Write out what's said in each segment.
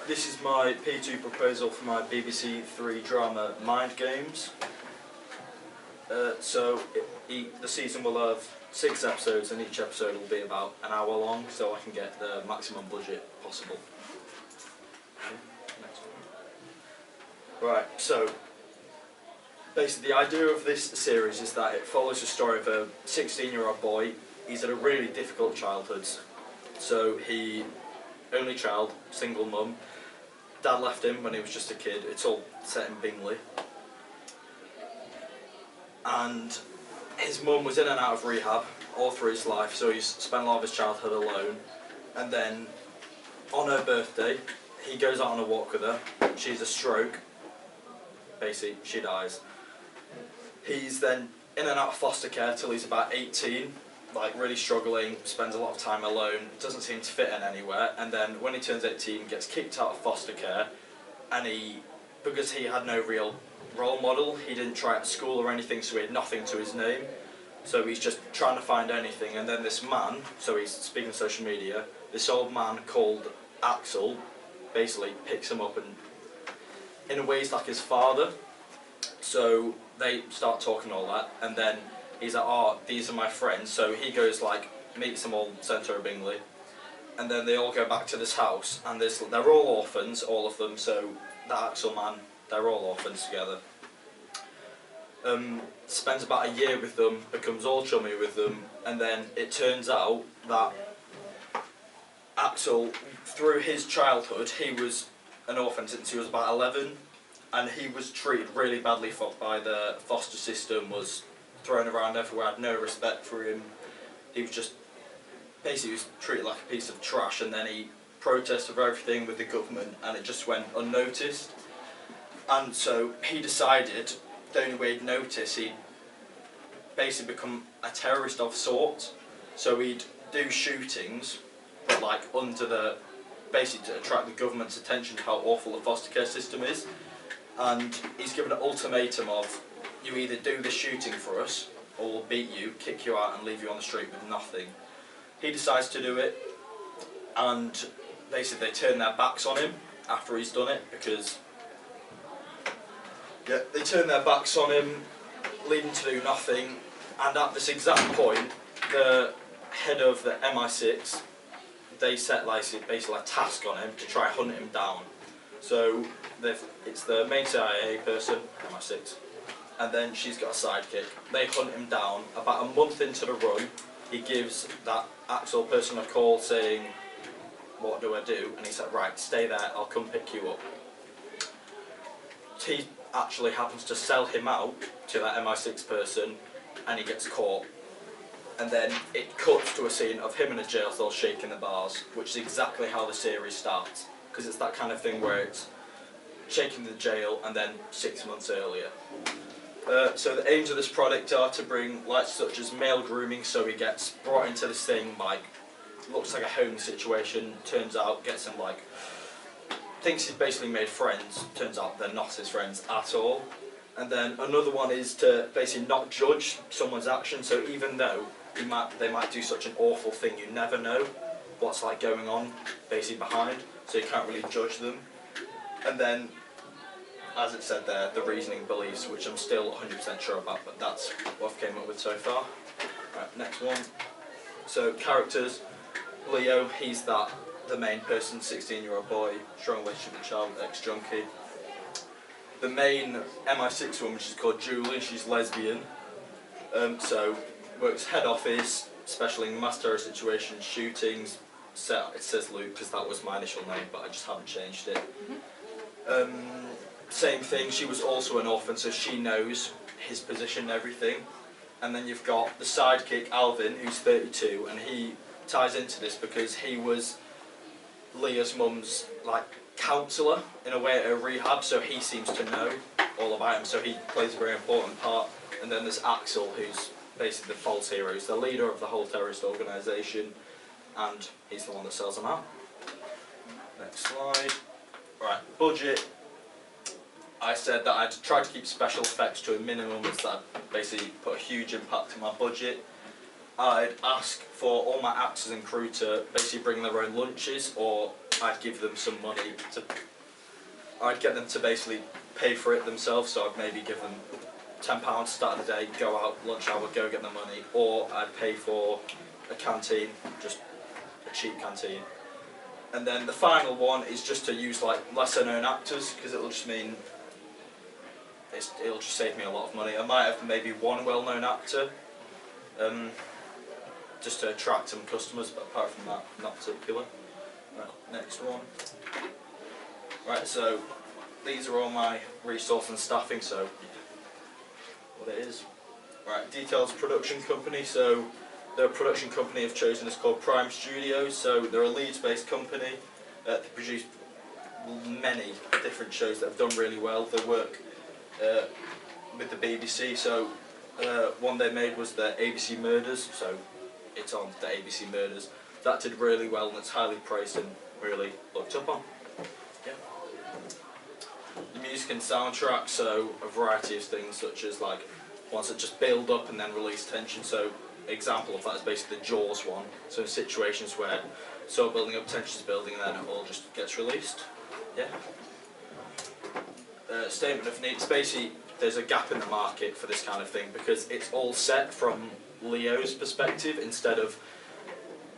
Right, this is my P2 proposal for my BBC Three drama Mind Games. The season will have 6 episodes, and each episode will be about an hour long, so I can get the maximum budget possible. Right, so basically the idea of this series is that it follows the story of a 16-year-old boy. He's had a really difficult childhood. So only child, single mum. Dad left him when he was just a kid. It's all set in Bingley. And his mum was in and out of rehab all through his life, so he's spent a lot of his childhood alone. And then on her birthday, he goes out on a walk with her. She has a stroke. Basically, she dies. He's then in and out of foster care till he's about 18. Like really struggling, spends a lot of time alone, doesn't seem to fit in anywhere, and then when he turns 18 gets kicked out of foster care, and because he had no real role model, he didn't try at school or anything, so he had nothing to his name, so he's just trying to find anything. And then this man, so he's speaking on social media, this old man called Axel basically picks him up and in a way he's like his father, so they start talking all that, and then he's like, oh, these are my friends. So he goes like, meets them all centre of Bingley, and then they all go back to this house, and they're all orphans, all of them. So that Axel man, they're all orphans together. Spends about a year with them, becomes all chummy with them, and then it turns out that Axel, through his childhood, he was an orphan since he was about 11, and he was treated really badly by the foster system, was thrown around everywhere, had no respect for him. He was just basically was treated like a piece of trash, and then he protested for everything with the government, and it just went unnoticed. And so he decided the only way he'd notice, he'd basically become a terrorist of sorts. So he'd do shootings, but like basically to attract the government's attention to how awful the foster care system is. And he's given an ultimatum of, you either do the shooting for us, or we'll beat you, kick you out and leave you on the street with nothing. He decides to do it, and basically they turn their backs on him after he's done it, because they turn their backs on him, lead him to do nothing, and at this exact point, the head of the MI6, they set basically a task on him to try and hunt him down. So it's the main CIA person, MI6, and then she's got a sidekick. They hunt him down. About a month into the run, he gives that Axel person a call saying, what do I do? And he said, right, stay there, I'll come pick you up. He actually happens to sell him out to that MI6 person, and he gets caught. And then it cuts to a scene of him in a jail cell shaking the bars, which is exactly how the series starts, because it's that kind of thing where it's shaking the jail and then 6 months earlier. So the aims of this product are to bring lights such as male grooming, so he gets brought into this thing, like, looks like a home situation, turns out, gets him like, thinks he's basically made friends, turns out they're not his friends at all. And then another one is to basically not judge someone's action, so even though they might do such an awful thing, you never know what's like going on basically behind, so you can't really judge them. And then, as it said there, the reasoning beliefs, which I'm still 100% sure about, but that's what I've came up with so far. Right, next one. So characters, Leo, he's the main person, 16-year-old boy, strong relationship with child, ex-junkie. The main MI6 one, which is called Julie, she's lesbian, so works head office, especially in mass terror situations, shootings. It says Luke because that was my initial name, but I just haven't changed it. Same thing, she was also an orphan, so she knows his position and everything. And then you've got the sidekick, Alvin, who's 32, and he ties into this because he was Leah's mum's like counsellor in a way at her rehab, so he seems to know all about him, so he plays a very important part. And then there's Axel, who's basically the false hero, he's the leader of the whole terrorist organisation, and he's the one that sells them out. Next slide. Right, budget. I said that I'd try to keep special effects to a minimum, as that basically put a huge impact on my budget. I'd ask for all my actors and crew to basically bring their own lunches, or I'd give them some money to. I'd get them to basically pay for it themselves. So I'd maybe give them £10 start of the day, go out lunch hour, go get the money, or I'd pay for a canteen, just a cheap canteen. And then the final one is just to use like lesser known actors, because it'll just mean it'll just save me a lot of money. I might have maybe one well-known actor, just to attract some customers, but apart from that, not particular. Right, next one. Right, so these are all my resource and staffing, so what it is. Right, details production company, so the production company I've chosen is called Prime Studios, so they're a Leeds-based company. They produce many different shows that have done really well. They work with the BBC, so one they made was the ABC Murders, so it's on the ABC Murders. That did really well and it's highly praised and really looked up on. Yeah. The music and soundtrack, so a variety of things such as like ones that just build up and then release tension. So example of that is basically the Jaws one. So in situations where building up, tension's building, and then it all just gets released. Yeah. Statement of needs. Basically, there's a gap in the market for this kind of thing because it's all set from Leo's perspective instead of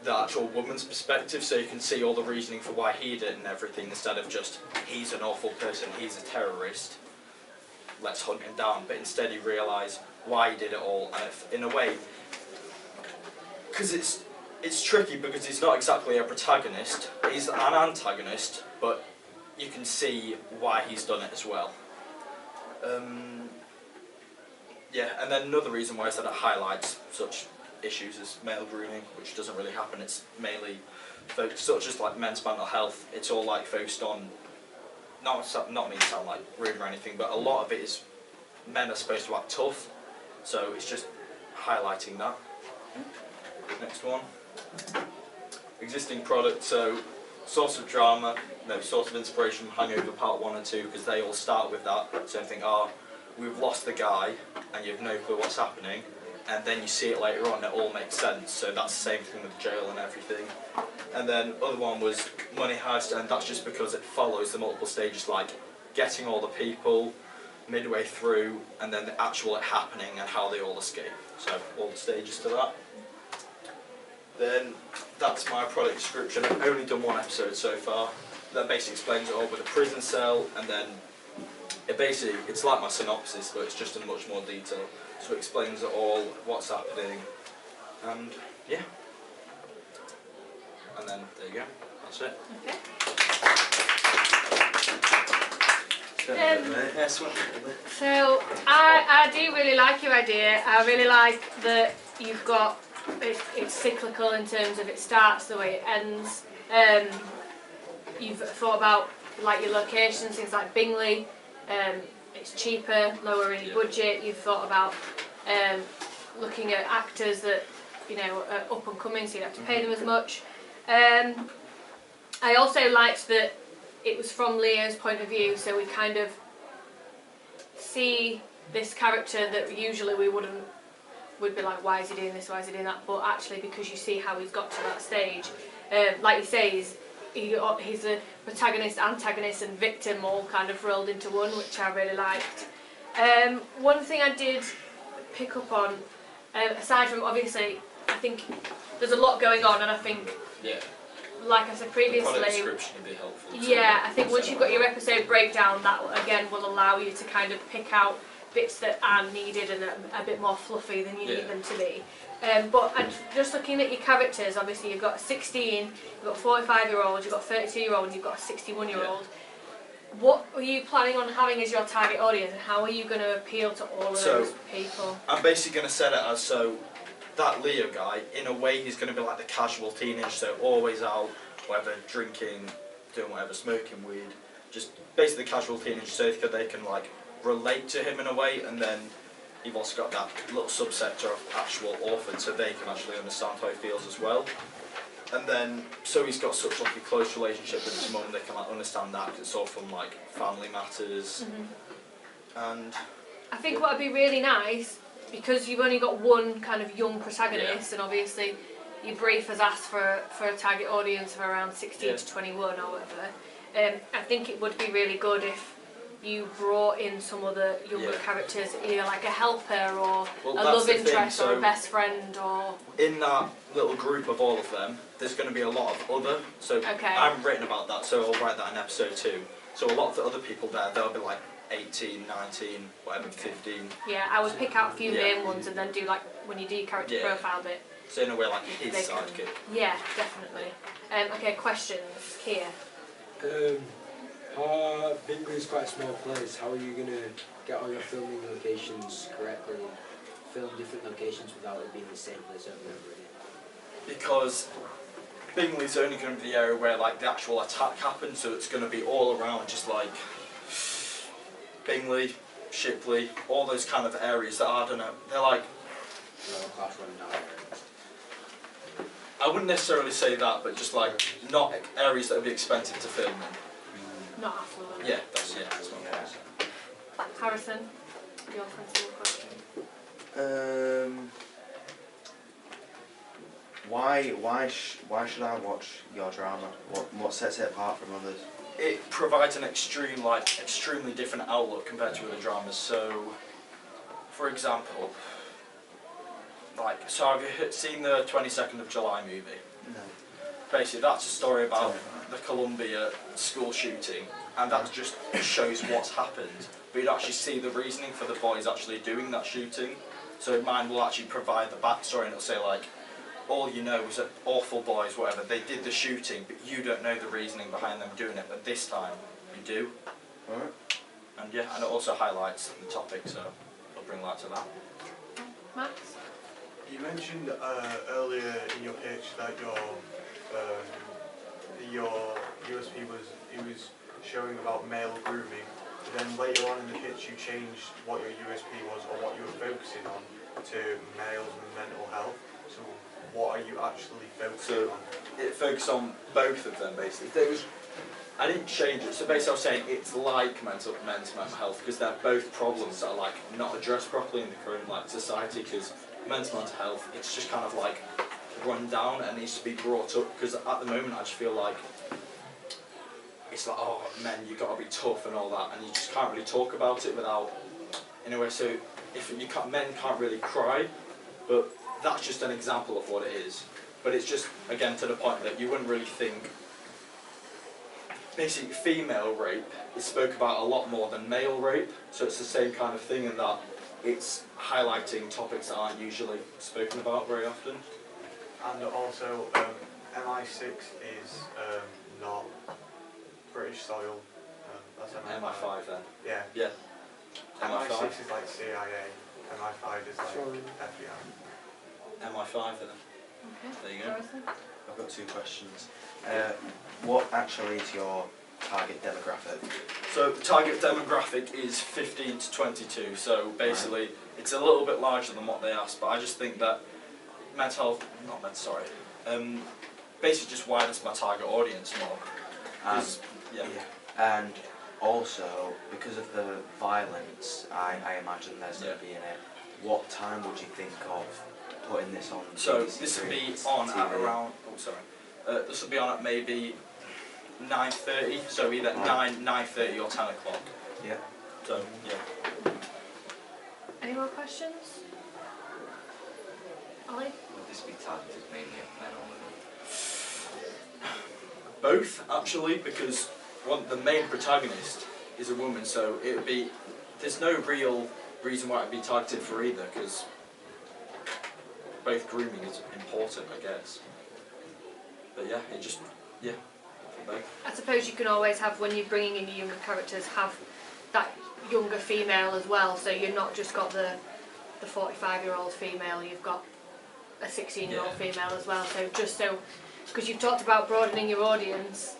the actual woman's perspective, so you can see all the reasoning for why he did it and everything instead of just he's an awful person, he's a terrorist, let's hunt him down. But instead you realise why he did it all, and if, in a way, because it's tricky because he's not exactly a protagonist, he's an antagonist, but you can see why he's done it as well. Yeah, and then another reason why I said it highlights such issues as male grooming, which doesn't really happen. It's mainly focused, such as like men's mental health. It's all like focused on, not mean to sound like rude or anything, but a lot of it is men are supposed to act tough, so it's just highlighting that. Next one. Existing product, so source of drama, no, source of inspiration, Hangover Part 1 and 2, because they all start with that. So you think, we've lost the guy, and you have no clue what's happening, and then you see it later on, it all makes sense. So that's the same thing with jail and everything. And then other one was Money Heist, and that's just because it follows the multiple stages, like getting all the people midway through, and then the actual it happening and how they all escape. So all the stages to that. Then that's my product description. I've only done one episode so far. That basically explains it all with a prison cell, and then it's like my synopsis, but it's just in much more detail. So it explains it all, what's happening, and yeah. And then there you go. That's it. Okay. So I do really like your idea. I really like that you've got it's cyclical in terms of it starts the way it ends. You've thought about like your locations, things like Bingley. It's cheaper, lower in your budget. You've thought about looking at actors that are up and coming, so you don't have to pay them as much. I also liked that it was from Leo's point of view, so we kind of see this character that usually would be like, why is he doing this, why is he doing that? But actually, because you see how he's got to that stage, like you say, he's a protagonist, antagonist and victim all kind of rolled into one, which I really liked. One thing I did pick up on, aside from obviously, I think there's a lot going on, and I think, like I said previously, the product description would be helpful. Yeah, I think once you've got your episode breakdown, that again will allow you to kind of pick out bits that are needed and a bit more fluffy than you need them to be. But just looking at your characters, obviously you've got 16, you've got 45-year-old, you've got 32-year-old, and you've got a 61-year-old. What are you planning on having as your target audience, and how are you going to appeal to all of those people? I'm basically going to set it as, so that Leo guy, in a way he's going to be like the casual teenager, so always out, whatever, drinking, doing whatever, smoking weed, just basically the casual teenager, so they can like relate to him in a way. And then you've also got that little subsector of actual orphans, so they can actually understand how he feels as well. And then, so he's got such like a close relationship with his mum, they can like understand that, because it's all from like family matters. And I think what would be really nice, because you've only got one kind of young protagonist, and obviously your brief has asked for a target audience of around 16 to 21 or whatever. I think it would be really good if you brought in some other younger characters, either like a helper or a love interest or a best friend or... In that little group of all of them, there's going to be a lot of other, so I haven't written about that, so I'll write that in episode 2. So a lot of the other people there, they'll be like 18, 19, whatever, 15. Yeah, I would pick out a few main ones and then do like, when you do your character profile bit. So in a way like his sidekick. Yeah, definitely. Okay, questions, Kia? Bingley's quite a small place. How are you going to get all your filming locations correctly? Film different locations without it being the same place over and over again? Because Bingley's only going to be the area where like the actual attack happens, so it's going to be all around just like Bingley, Shipley, all those kind of areas that I don't know, they're like... Lower class running down. I wouldn't necessarily say that, but just like not areas that would be expensive to film in. Not affluent. Yeah, that's my point. Harrison, your sensible question. Why should I watch your drama? What sets it apart from others? It provides an extremely different outlook compared to other dramas. So, for example, so have you seen the 22nd of July movie? No. Basically, that's a story about the Columbia school shooting, and that just shows what's happened. But you'd actually see the reasoning for the boys actually doing that shooting. So mine will actually provide the backstory, and it'll say like, all you know is that awful boys, whatever, they did the shooting, but you don't know the reasoning behind them doing it, but this time you do. Alright. And yeah, and it also highlights the topic, so I'll bring light to that. Max? You mentioned earlier in your pitch that your USP was showing about male grooming, but then later on in the pitch you changed what your USP was or what you were focusing on to males and mental health. So what are you actually focusing on? It focused on both of them basically. I didn't change it, so basically I was saying it's like men's mental health because they're both problems that are like not addressed properly in the current like society, because men's mental health, it's just kind of like run down and needs to be brought up, because at the moment I just feel like it's like, oh men, you got to be tough and all that, and you just can't really talk about it without, in a way, so if you can't, men can't really cry, but that's just an example of what it is. But it's just, again, to the point that you wouldn't really think, basically female rape is spoke about a lot more than male rape, so it's the same kind of thing in that it's highlighting topics that aren't usually spoken about very often. And also, MI6 is not British soil. That's MI5 then? Yeah. Yeah. MI6 is like CIA, MI5 is like FBI. MI5 then. Okay. There you go. I've got 2 questions. What actually is your target demographic? So the target demographic is 15 to 22, so basically it's a little bit larger than what they asked, but I just think that basically just widens my target audience more. And also, because of the violence I imagine there's going to be in it, what time would you think of putting this on? So this will be on at around, this will be on at maybe 9:30, so either 9:30 or 10 o'clock. Yeah. So, yeah. Any more questions? Ollie? Would this be targeted mainly at men or women? Both, actually, because the main protagonist is a woman, so it would be, there's no real reason why it would be targeted for either, because both grooming is important, I guess. But yeah, it just, yeah, for both. I suppose you can always have, when you're bringing in younger characters, have that younger female as well, so you're not just got the 45-year-old female, you've got a 16-year-old female as well, so just so, because you've talked about broadening your audience,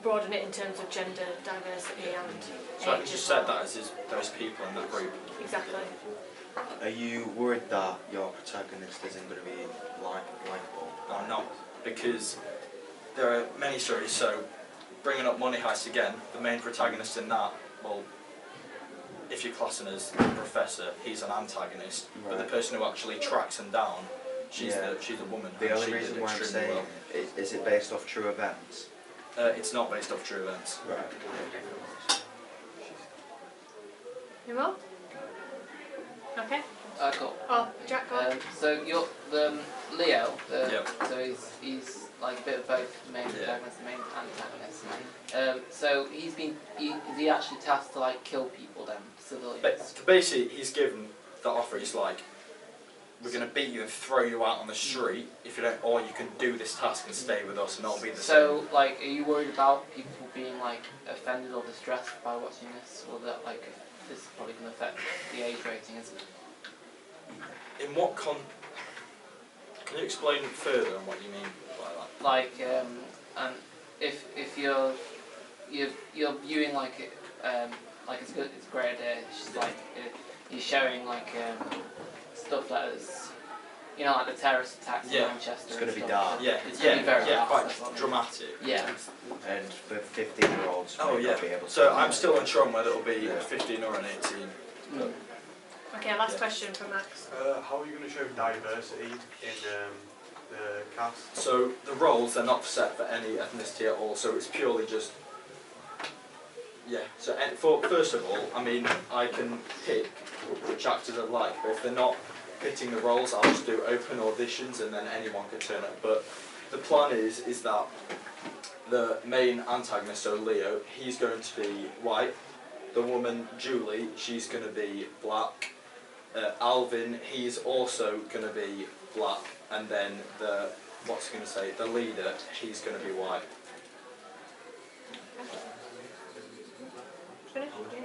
broaden it in terms of gender diversity and So I age just as said well. that as those people in that group. Exactly. Are you worried that your protagonist isn't going to be likeable? I'm not, because there are many stories, so bringing up Money Heist again, the main protagonist in that, well, if you're classing as the professor, he's an antagonist, but the person who actually tracks him down She's a woman. The and only she did reason why I'm extremely saying is it based off true events? well. It's not based off true events. Right. Any more? Okay. Cool. Oh, Jack, go on. So you're the Leo. Yep. So he's like a bit of both the main protagonist and the main antagonist. So is he actually tasked to like kill people then, civilians? But basically, he's given the offer. He's like, we're going to beat you and throw you out on the street if you don't, or you can do this task and stay with us and not be the So same. like, are you worried about people being like offended or distressed by watching this, or that like this is probably going to affect the age rating? Isn't it? In what Can you explain further on what you mean by that? Like, and if you're viewing like it's good, it's a great idea. It's just like you're showing like stuff that is, you know, like the terrorist attacks in Manchester. It's going to be and dark. stuff. Yeah, It's gonna be very dark, quite that's what I mean. dramatic. Yeah. And for 15-year-olds, Oh might yeah. not be able to. So I'm still unsure on whether it'll be Yeah. 15 or an 18. Mm. Okay, last question from Max. How are you going to show diversity in the cast? So the roles, they're not set for any ethnicity at all, so it's purely just, so first of all, I mean, I can pick which actors I'd like, but if they're not fitting the roles, I'll just do open auditions and then anyone can turn up. But the plan is that the main antagonist, so Leo, he's going to be white. The woman, Julie, she's going to be black. Alvin, he's also going to be black. And then the leader, he's going to be white. Finished? Yeah.